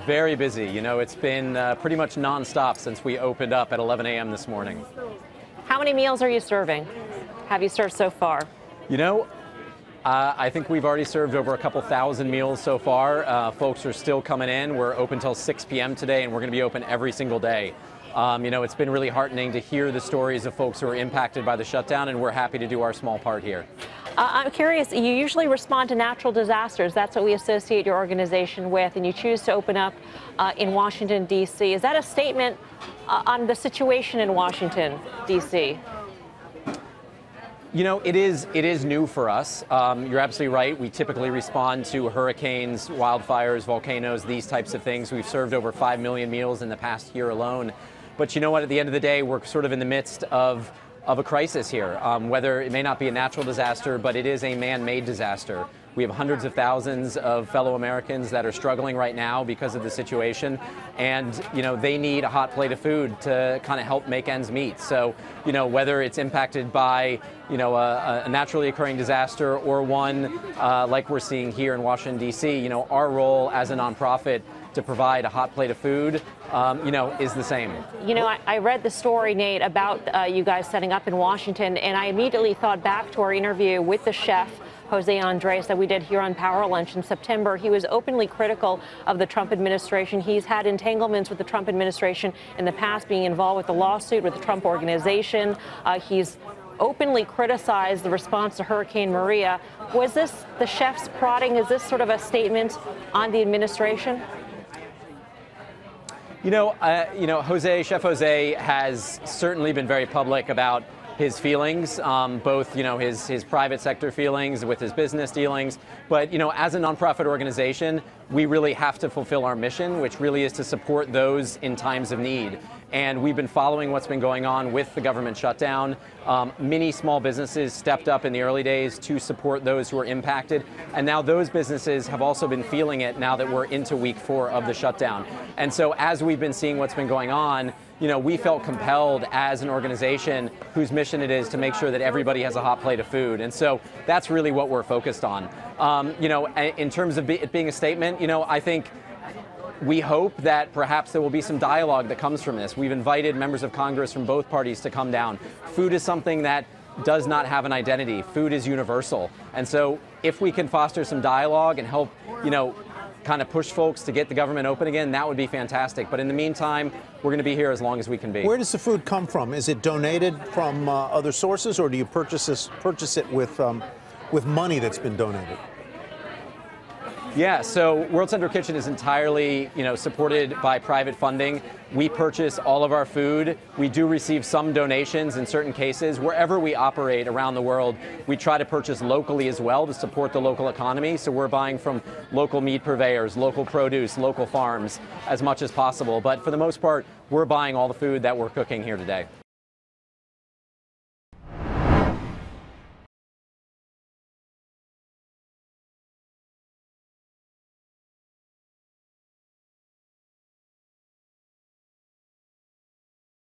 Very busy. You know, it's been pretty much nonstop since we opened up at 11 a.m. this morning. How many meals are you serving? Have you served so far? You know, I think we've already served over a couple thousand meals so far. Folks are still coming in. We're open till 6 p.m. today, and we're going to be open every single day. You know, it's been really heartening to hear the stories of folks who are impacted by the shutdown, and we're happy to do our small part here. I'm curious, you usually respond to natural disasters. That's what we associate your organization with, and you choose to open up in Washington, D.C. Is that a statement on the situation in Washington, D.C.? You know, it is new for us. You're absolutely right. We typically respond to hurricanes, wildfires, volcanoes, these types of things. We've served over 5 million meals in the past year alone. But you know what? At the end of the day, we're sort of in the midst of a crisis here, whether it may not be a natural disaster, but it is a man-made disaster. We have hundreds of thousands of fellow Americans that are struggling right now because of the situation, and you know, they need a hot plate of food to kind of help make ends meet. So, you know, whether it's impacted by, you know, a naturally occurring disaster or one like we're seeing here in Washington, D.C., you know, our role as a nonprofit to provide a hot plate of food, you know, is the same. You know, I read the story, Nate, about you guys setting up in Washington, and I immediately thought back to our interview with the chef, Jose Andres, that we did here on Power Lunch in September. He was openly critical of the Trump administration. He's had entanglements with the Trump administration in the past, being involved with the lawsuit with the Trump organization. He's openly criticized the response to Hurricane Maria. Was this the chef's prodding? Is this sort of a statement on the administration? You know, Chef Jose has certainly been very public about his feelings, both, you know, his private sector feelings with his business dealings. But, you know, as a nonprofit organization, we really have to fulfill our mission, which really is to support those in times of need. And we've been following what's been going on with the government shutdown. Many small businesses stepped up in the early days to support those who are impacted. And now those businesses have also been feeling it now that we're into week 4 of the shutdown. And so as we've been seeing what's been going on, you know, we felt compelled as an organization whose mission it is to make sure that everybody has a hot plate of food. And so that's really what we're focused on. You know, in terms of it being a statement, you know, I think we hope that perhaps there will be some dialogue that comes from this. We've invited members of Congress from both parties to come down. Food is something that does not have an identity. Food is universal. And so if we can foster some dialogue and help, you know, kind of push folks to get the government open again, that would be fantastic. But in the meantime, we're going to be here as long as we can be. Where does the food come from? Is it donated from other sources, or do you purchase it with money that's been donated? Yeah, so World Central Kitchen is entirely, you know, supported by private funding. We purchase all of our food. We do receive some donations in certain cases. Wherever we operate around the world, we try to purchase locally as well to support the local economy. So we're buying from local meat purveyors, local produce, local farms as much as possible. But for the most part, we're buying all the food that we're cooking here today.